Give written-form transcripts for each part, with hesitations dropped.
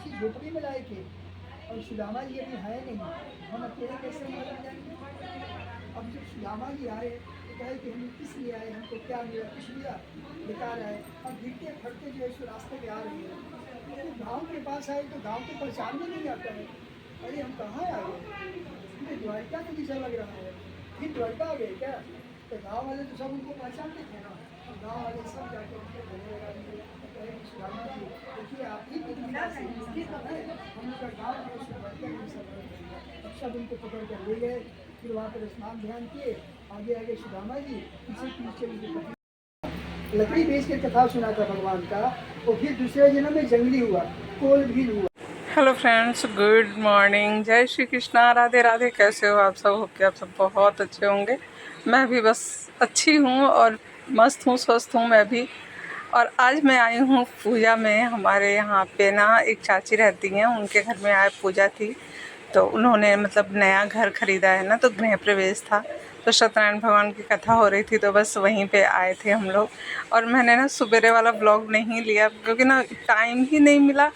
किसी झोपड़ी में लाए थे और सुदामा जी अभी है नहीं, हम अकेले कैसे वहाँ रह जाएंगे। अब जब सुदामा जी आए तो कहे कि हम किस लिए आए, हमको क्या मिला, कुछ मिला, बेकार आए। अब गिरते फटते जो है सो रास्ते पे आ रही है, तो गाँव के पास आए तो गाँव को पहचान में नहीं आता है, अरे हम कहाँ आ गए, हमें द्वारका के जैसा लग रहा है, फिर द्वारका आ गए क्या। तो गाँव वाले तो सब उनको पहचानते थे ना, तो गाँव वाले सब जाके उनको गले लगा दिए, कहे कि सुदामा जी देखिए आप ही की कृपा से इंसान है, हम लोग का गाँव जो है द्वारका के जैसा लग रहा है। अब सब उनको पकड़ कर ले गए, फिर वहाँ पर स्नान ध्यान किए, आगे आगे सुदामा जी पीछे पीछे उनकी लकड़ी बेच के कथा सुना था भगवान का, और फिर दूसरे जन्म में जंगली हुआ, कोल भील हुआ। हेलो फ्रेंड्स, गुड मॉर्निंग, जय श्री कृष्णा, राधे राधे। कैसे हो आप सब? होके आप सब बहुत अच्छे होंगे। मैं भी बस अच्छी हूँ और मस्त हूँ, स्वस्थ हूँ मैं भी। और आज मैं आई हूँ पूजा में। हमारे यहाँ पे ना एक चाची रहती हैं, उनके घर में आज पूजा थी। तो उन्होंने मतलब नया घर ख़रीदा है ना, तो गृह प्रवेश था, तो सत्यनारायण भगवान की कथा हो रही थी, तो बस वहीं पे आए थे हम लोग। और मैंने ना सुबेरे वाला ब्लॉग नहीं लिया क्योंकि ना टाइम ही नहीं मिला।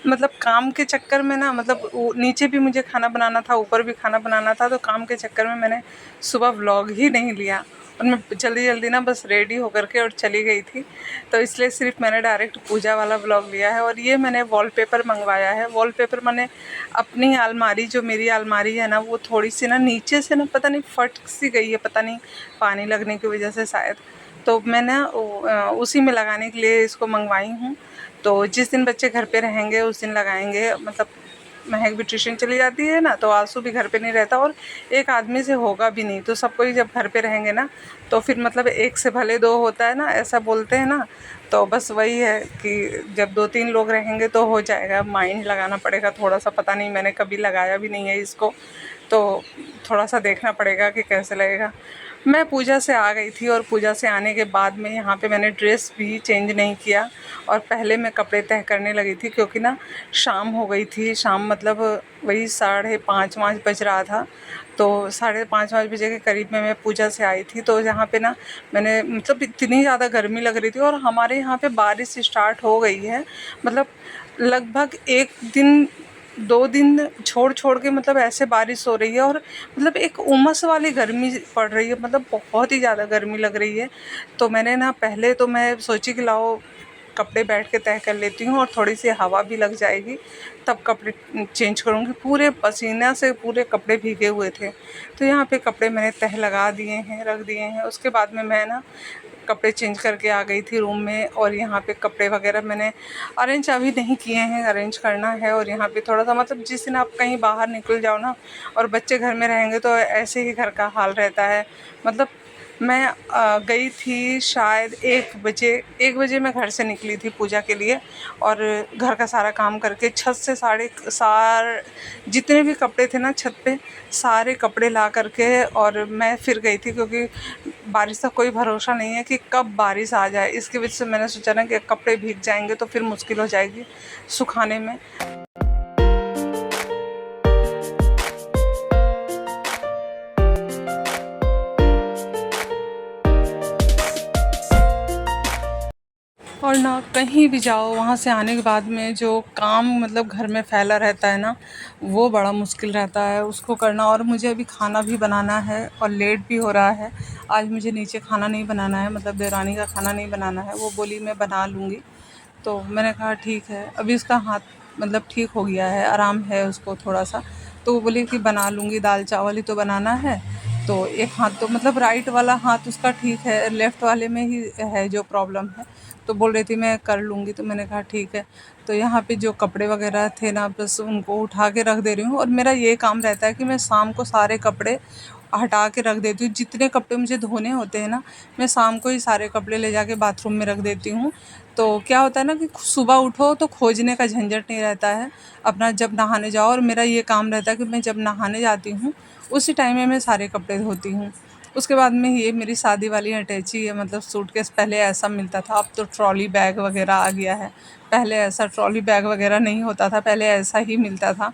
मतलब काम के चक्कर में ना, मतलब नीचे भी मुझे खाना बनाना था, ऊपर भी खाना बनाना था, तो काम के चक्कर में मैंने सुबह व्लॉग ही नहीं लिया। और मैं जल्दी जल्दी ना बस रेडी होकर के और चली गई थी, तो इसलिए सिर्फ मैंने डायरेक्ट पूजा वाला व्लॉग लिया है। और ये मैंने वॉलपेपर मंगवाया है। वॉलपेपर मैंने अपनी अलमारी, जो मेरी अलमारी है ना, वो थोड़ी सी ना नीचे से ना पता नहीं फट सी गई है, पता नहीं पानी लगने की वजह से शायद। तो मैं ना उसी में लगाने के लिए इसको मंगवाई हूँ। तो जिस दिन बच्चे घर पे रहेंगे उस दिन लगाएंगे। मतलब महक भी ट्यूशन चली जाती है ना, तो आंसू भी घर पे नहीं रहता, और एक आदमी से होगा भी नहीं, तो सब कोई जब घर पे रहेंगे ना, तो फिर मतलब एक से भले दो होता है ना, ऐसा बोलते हैं ना। तो बस वही है कि जब 2-3 लोग रहेंगे तो हो जाएगा। माइंड लगाना पड़ेगा थोड़ा सा, पता नहीं, मैंने कभी लगाया भी नहीं है इसको, तो थोड़ा सा देखना पड़ेगा कि कैसे लगेगा। मैं पूजा से आ गई थी, और पूजा से आने के बाद में यहाँ पे मैंने ड्रेस भी चेंज नहीं किया, और पहले मैं कपड़े तह करने लगी थी, क्योंकि ना शाम हो गई थी। शाम मतलब वही 5:30 बज रहा था। तो 5:30 बजे के करीब में मैं पूजा से आई थी। तो यहाँ पे ना मैंने मतलब इतनी ज़्यादा गर्मी लग रही थी, और हमारे यहाँ पे बारिश स्टार्ट हो गई है। मतलब लगभग 1 दिन 2 दिन छोड़ छोड़ के मतलब ऐसे बारिश हो रही है, और मतलब एक उमस वाली गर्मी पड़ रही है, मतलब बहुत ही ज़्यादा गर्मी लग रही है। तो मैंने ना पहले तो मैं सोची कि लाओ कपड़े बैठ के तह कर लेती हूँ, और थोड़ी सी हवा भी लग जाएगी, तब कपड़े चेंज करूँगी। पूरे पसीना से पूरे कपड़े भीगे हुए थे, तो यहाँ पे कपड़े मैंने तह लगा दिए हैं, रख दिए हैं। उसके बाद में मैं ना कपड़े चेंज करके आ गई थी रूम में, और यहाँ पे कपड़े वगैरह मैंने अरेंज अभी नहीं किए हैं, अरेंज करना है। और यहाँ पे थोड़ा सा मतलब जिस दिन आप कहीं बाहर निकल जाओ ना, और बच्चे घर में रहेंगे, तो ऐसे ही घर का हाल रहता है। मतलब मैं गई थी शायद 1 बजे मैं घर से निकली थी पूजा के लिए, और घर का सारा काम करके छत से जितने भी कपड़े थे ना छत पे, सारे कपड़े ला करके और मैं फिर गई थी, क्योंकि बारिश का कोई भरोसा नहीं है कि कब बारिश आ जाए। इसकी वजह से मैंने सोचा ना कि कपड़े भीग जाएंगे तो फिर मुश्किल हो जाएगी सुखाने में। और ना कहीं भी जाओ, वहाँ से आने के बाद में जो काम मतलब घर में फैला रहता है ना, वो बड़ा मुश्किल रहता है उसको करना। और मुझे अभी खाना भी बनाना है, और लेट भी हो रहा है। आज मुझे नीचे खाना नहीं बनाना है, मतलब देवरानी का खाना नहीं बनाना है। वो बोली मैं बना लूँगी, तो मैंने कहा ठीक है। अभी उसका हाथ मतलब ठीक हो गया है, आराम है उसको थोड़ा सा, तो वो बोली कि बना लूँगी, दाल चावल ही तो बनाना है। तो एक हाथ तो मतलब राइट वाला हाथ उसका ठीक है, लेफ़्ट वाले में ही है जो प्रॉब्लम है। तो बोल रही थी मैं कर लूँगी, तो मैंने कहा ठीक है। तो यहाँ पे जो कपड़े वगैरह थे ना, बस उनको उठा के रख दे रही हूँ। और मेरा ये काम रहता है कि मैं शाम को सारे कपड़े हटा के रख देती हूँ। जितने कपड़े मुझे धोने होते हैं ना, मैं शाम को ही सारे कपड़े ले जाके बाथरूम में रख देती हूँ। तो क्या होता है ना कि सुबह उठो तो खोजने का झंझट नहीं रहता है अपना, जब नहाने जाओ। और मेरा ये काम रहता है कि मैं जब नहाने जाती हूँ उसी टाइम में मैं सारे कपड़े धोती हूँ। उसके बाद में ये मेरी शादी वाली अटैची है, मतलब सूटकेस। पहले ऐसा मिलता था, अब तो ट्रॉली बैग वगैरह आ गया है। पहले ऐसा ट्रॉली बैग वगैरह नहीं होता था, पहले ऐसा ही मिलता था।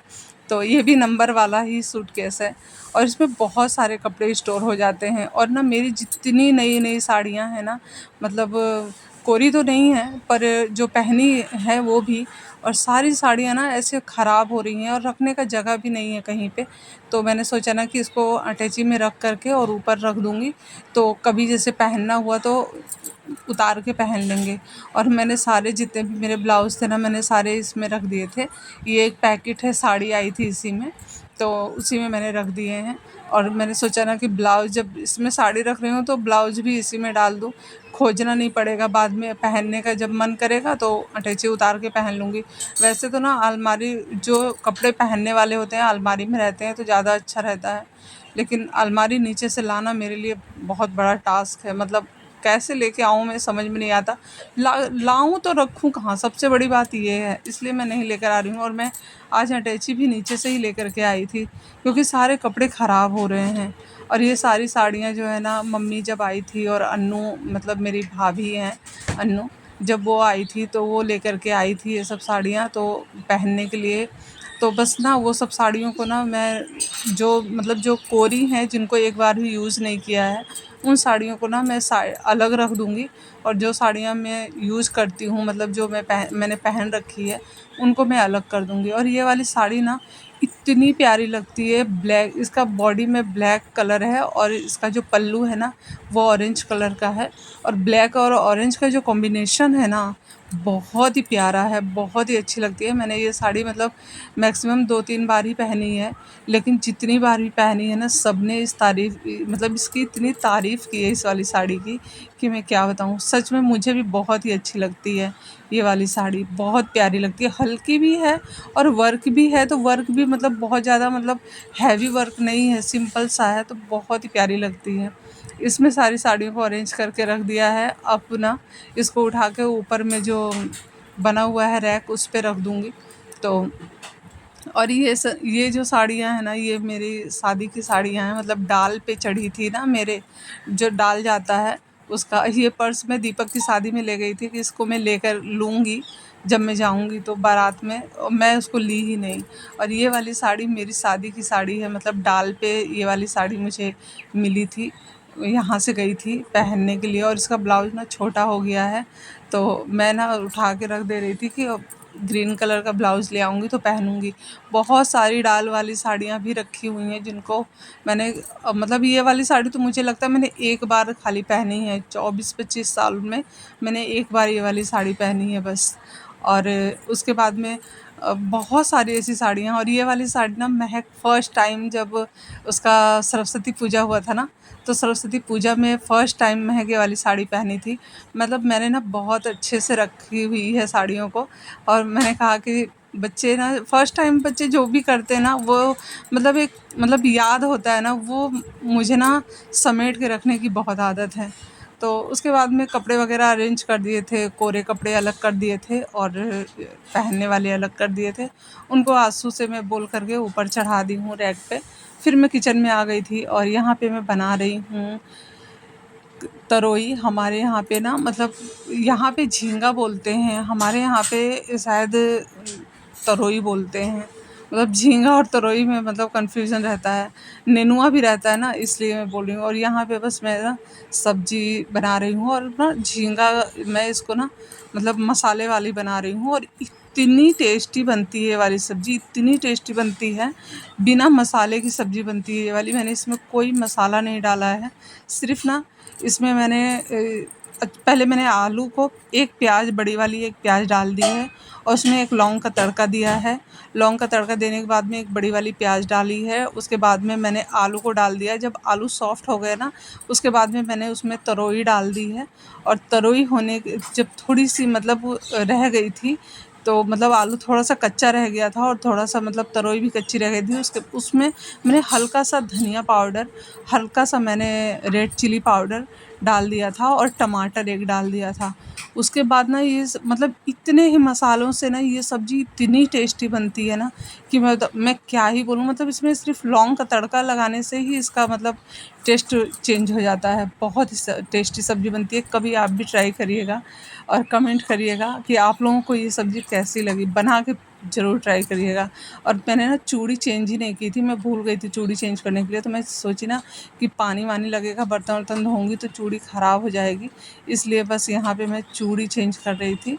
तो ये भी नंबर वाला ही सूटकेस है, और इसमें बहुत सारे कपड़े स्टोर हो जाते हैं। और ना मेरी जितनी नई नई साड़ियाँ हैं ना, मतलब कोरी तो नहीं है पर जो पहनी है वो भी, और सारी साड़ियाँ ना ऐसे ख़राब हो रही हैं और रखने का जगह भी नहीं है कहीं पे। तो मैंने सोचा ना कि इसको अटैची में रख कर के और ऊपर रख दूँगी, तो कभी जैसे पहनना हुआ तो उतार के पहन लेंगे। और मैंने सारे जितने भी मेरे ब्लाउज़ थे ना, मैंने सारे इसमें रख दिए थे। ये एक पैकेट है, साड़ी आई थी इसी में, तो उसी में मैंने रख दिए हैं। और मैंने सोचा ना कि ब्लाउज़ जब इसमें साड़ी रख रही हूँ तो ब्लाउज़ भी इसी में डाल दूँ, खोजना नहीं पड़ेगा बाद में पहनने का। जब मन करेगा तो अटैची उतार के पहन लूँगी। वैसे तो ना अलमारी, जो कपड़े पहनने वाले होते हैं अलमारी में रहते हैं तो ज़्यादा अच्छा रहता है, लेकिन अलमारी नीचे से लाना मेरे लिए बहुत बड़ा टास्क है। मतलब कैसे लेके आऊँ मैं समझ में नहीं आता। लाऊँ तो रखूँ कहाँ, सबसे बड़ी बात ये है, इसलिए मैं नहीं लेकर आ रही हूँ। और मैं आज अटैची भी नीचे से ही लेकर के आई थी, क्योंकि सारे कपड़े ख़राब हो रहे हैं। और ये सारी साड़ियाँ जो है ना, मम्मी जब आई थी और अन्नू, मतलब मेरी भाभी हैं अन्नू, जब वो आई थी तो वो लेकर के आई थी ये सब साड़ियाँ तो पहनने के लिए। तो बस ना वो सब साड़ियों को ना मैं, जो मतलब जो कोरी हैं, जिनको एक बार भी यूज़ नहीं किया है, उन साड़ियों को ना मैं अलग रख दूँगी। और जो साड़ियाँ मैं यूज़ करती हूँ, मतलब जो मैंने पहन रखी है, उनको मैं अलग कर दूँगी। और ये वाली साड़ी ना इतनी प्यारी लगती है, ब्लैक, इसका बॉडी में ब्लैक कलर है और इसका जो पल्लू है ना वो ऑरेंज कलर का है। और ब्लैक और ऑरेंज का जो कॉम्बिनेशन है ना, बहुत ही प्यारा है, बहुत ही अच्छी लगती है। मैंने ये साड़ी मतलब मैक्सिमम 2-3 बार ही पहनी है, लेकिन जितनी बार भी पहनी है ना, सबने मतलब इसकी इतनी तारीफ़ की है इस वाली साड़ी की, कि मैं क्या बताऊँ। सच में मुझे भी बहुत ही अच्छी लगती है ये वाली साड़ी, बहुत प्यारी लगती है। हल्की भी है और वर्क भी है, तो वर्क भी मतलब बहुत ज़्यादा, मतलब हैवी वर्क नहीं है, सिंपल सा है, तो बहुत ही प्यारी लगती है। इसमें सारी साड़ियों को अरेंज करके रख दिया है। अब ना इसको उठा के ऊपर में जो बना हुआ है रैक, उस पे रख दूँगी। तो और ये जो साड़ियाँ हैं ना, ये मेरी शादी की साड़ियाँ हैं, मतलब डाल पे चढ़ी थी ना मेरे, जो डाल जाता है उसका। ये पर्स मैं दीपक की शादी में ले गई थी कि इसको मैं लेकर लूँगी जब मैं जाऊँगी तो बारात में, और मैं उसको ली ही नहीं। और ये वाली साड़ी मेरी शादी की साड़ी है, मतलब डाल पे ये वाली साड़ी मुझे मिली थी, यहाँ से गई थी पहनने के लिए। और इसका ब्लाउज़ ना छोटा हो गया है, तो मैं ना उठा के रख दे रही थी कि ग्रीन कलर का ब्लाउज़ ले आऊँगी तो पहनूँगी। बहुत सारी डाल वाली साड़ियाँ भी रखी हुई हैं, जिनको मैंने मतलब ये वाली साड़ी तो मुझे लगता है मैंने एक बार खाली पहनी है, 24-25 साल में मैंने एक बार ये वाली साड़ी पहनी है बस। और उसके बाद में बहुत सारी ऐसी साड़ियाँ। और ये वाली साड़ी ना महक फर्स्ट टाइम जब उसका सरस्वती पूजा हुआ था ना, तो सरस्वती पूजा में फ़र्स्ट टाइम महक ये वाली साड़ी पहनी थी। मतलब मैंने ना बहुत अच्छे से रखी हुई है साड़ियों को। और मैंने कहा कि बच्चे ना फ़र्स्ट टाइम बच्चे जो भी करते हैं ना, वो मतलब एक मतलब याद होता है ना, वो मुझे ना समेट के रखने की बहुत आदत है। तो उसके बाद में कपड़े वगैरह अरेंज कर दिए थे, कोरे कपड़े अलग कर दिए थे और पहनने वाले अलग कर दिए थे। उनको आंसू से मैं बोल करके ऊपर चढ़ा दी हूँ रैक पे। फिर मैं किचन में आ गई थी और यहाँ पे मैं बना रही हूँ तरोई। हमारे यहाँ पे ना, मतलब यहाँ पे झींगा बोलते हैं, हमारे यहाँ पे शायद तरोई बोलते हैं। मतलब झींगा और तरोई में मतलब कन्फ्यूज़न रहता है, नेनुआ भी रहता है ना, इसलिए मैं बोल रही हूँ। और यहाँ पे बस मैं ना सब्ज़ी बना रही हूँ और ना झींगा, मैं इसको ना मतलब मसाले वाली बना रही हूँ। और इतनी टेस्टी बनती है ये वाली सब्ज़ी, इतनी टेस्टी बनती है, बिना मसाले की सब्ज़ी बनती है ये वाली। मैंने इसमें कोई मसाला नहीं डाला है, सिर्फ़ ना इसमें पहले मैंने आलू को, एक प्याज, बड़ी वाली एक प्याज डाल दी है और उसमें एक लौंग का तड़का दिया है। लौंग का तड़का देने के बाद में एक बड़ी वाली प्याज डाली है। उसके बाद में मैंने आलू को डाल दिया। जब आलू सॉफ्ट हो गए ना, उसके बाद में मैंने उसमें तरोई डाल दी है। और तरोई जब थोड़ी सी मतलब रह गई थी, तो मतलब आलू थोड़ा सा कच्चा रह गया था और थोड़ा सा मतलब तरोई भी कच्ची रह गई थी, उसमें मैंने हल्का सा धनिया पाउडर, हल्का सा मैंने रेड चिली पाउडर डाल दिया था और टमाटर एक डाल दिया था। उसके बाद ना मतलब इतने ही मसालों से ना ये सब्ज़ी इतनी टेस्टी बनती है ना, कि मैं क्या ही बोलूँ। मतलब इसमें सिर्फ लौंग का तड़का लगाने से ही इसका मतलब टेस्ट चेंज हो जाता है। बहुत ही टेस्टी सब्ज़ी बनती है। कभी आप भी ट्राई करिएगा और कमेंट करिएगा कि आप लोगों को ये सब्ज़ी कैसी लगी, बना के ज़रूर ट्राई करिएगा। और मैंने ना चूड़ी चेंज ही नहीं की थी, मैं भूल गई थी चूड़ी चेंज करने के लिए। तो मैं सोची ना कि पानी वानी लगेगा, बर्तन वर्तन धोऊँगी तो चूड़ी ख़राब हो जाएगी, इसलिए बस यहाँ पे मैं चूड़ी चेंज कर रही थी।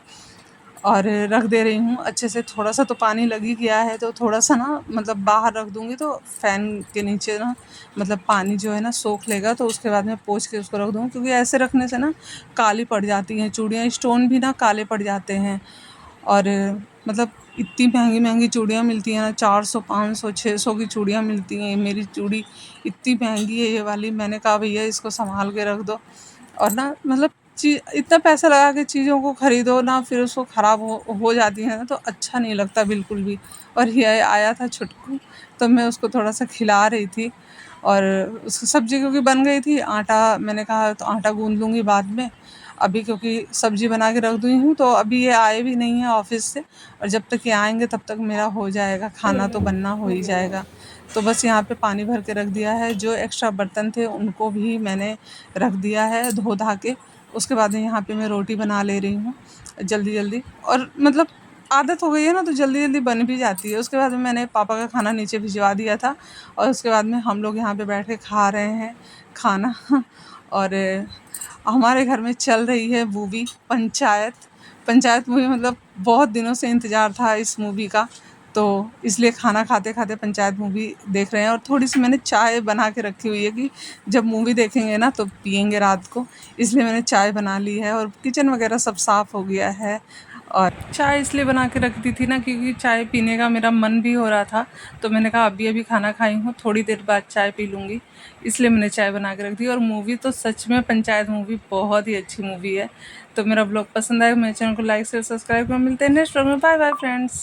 और रख दे रही हूँ अच्छे से। थोड़ा सा तो पानी लग ही गया है, तो थोड़ा सा ना मतलब बाहर रख दूँगी तो फ़ैन के नीचे ना मतलब पानी जो है ना सोख लेगा, तो उसके बाद में पोंछ के उसको रख दूँगी, क्योंकि ऐसे रखने से ना काली पड़ जाती हैं चूड़ियाँ, स्टोन भी ना काले पड़ जाते हैं। और मतलब इतनी महंगी चूड़ियाँ मिलती हैं ना, 400 500 600 की चूड़ियाँ मिलती हैं। मेरी चूड़ी इतनी महंगी है ये वाली, मैंने कहा भैया इसको संभाल के रख दो। और ना मतलब इतना पैसा लगा के चीज़ों को ख़रीदो ना, फिर उसको ख़राब हो जाती है ना, तो अच्छा नहीं लगता बिल्कुल भी। और ये आया था छुटकू, तो मैं उसको थोड़ा सा खिला रही थी। और उस सब्ज़ी क्योंकि बन गई थी, आटा मैंने कहा तो आटा गूँध लूँगी बाद में। अभी क्योंकि सब्ज़ी बना के रख दी हूँ, तो अभी ये आए भी नहीं हैं ऑफ़िस से, और जब तक ये आएँगे तब तक मेरा हो जाएगा, खाना तो बनना हो ही जाएगा। तो बस यहाँ पे पानी भर के रख दिया है। जो एक्स्ट्रा बर्तन थे उनको भी मैंने रख दिया है धो-धा के। उसके बाद में यहाँ पे मैं रोटी बना ले रही हूँ जल्दी-जल्दी, और मतलब आदत हो गई है ना, तो जल्दी-जल्दी बन भी जाती है। उसके बाद में मैंने पापा का खाना नीचे भिजवा दिया था, और उसके बाद में हम लोग यहाँ पे बैठ के खा रहे हैं खाना। और हमारे घर में चल रही है मूवी पंचायत। पंचायत मूवी मतलब बहुत दिनों से इंतज़ार था इस मूवी का, तो इसलिए खाना खाते-खाते पंचायत मूवी देख रहे हैं। और थोड़ी-सी मैंने चाय बना के रखी हुई है कि जब मूवी देखेंगे ना तो पिएँगे रात को, इसलिए मैंने चाय बना ली है। और किचन वगैरह सब साफ़ हो गया है। और चाय इसलिए बना के रख दी थी ना, क्योंकि चाय पीने का मेरा मन भी हो रहा था, तो मैंने कहा अभी खाना खाई हूँ, थोड़ी देर बाद चाय पी लूँगी, इसलिए मैंने चाय बना के रख दी। और मूवी तो सच में पंचायत मूवी बहुत ही अच्छी मूवी है। तो मेरा ब्लॉग पसंद आए मेरे चैनल को लाइक शेयर सब्सक्राइब कर, मिलते हैं नेक्स्ट ब्लॉग में। Bye bye friends.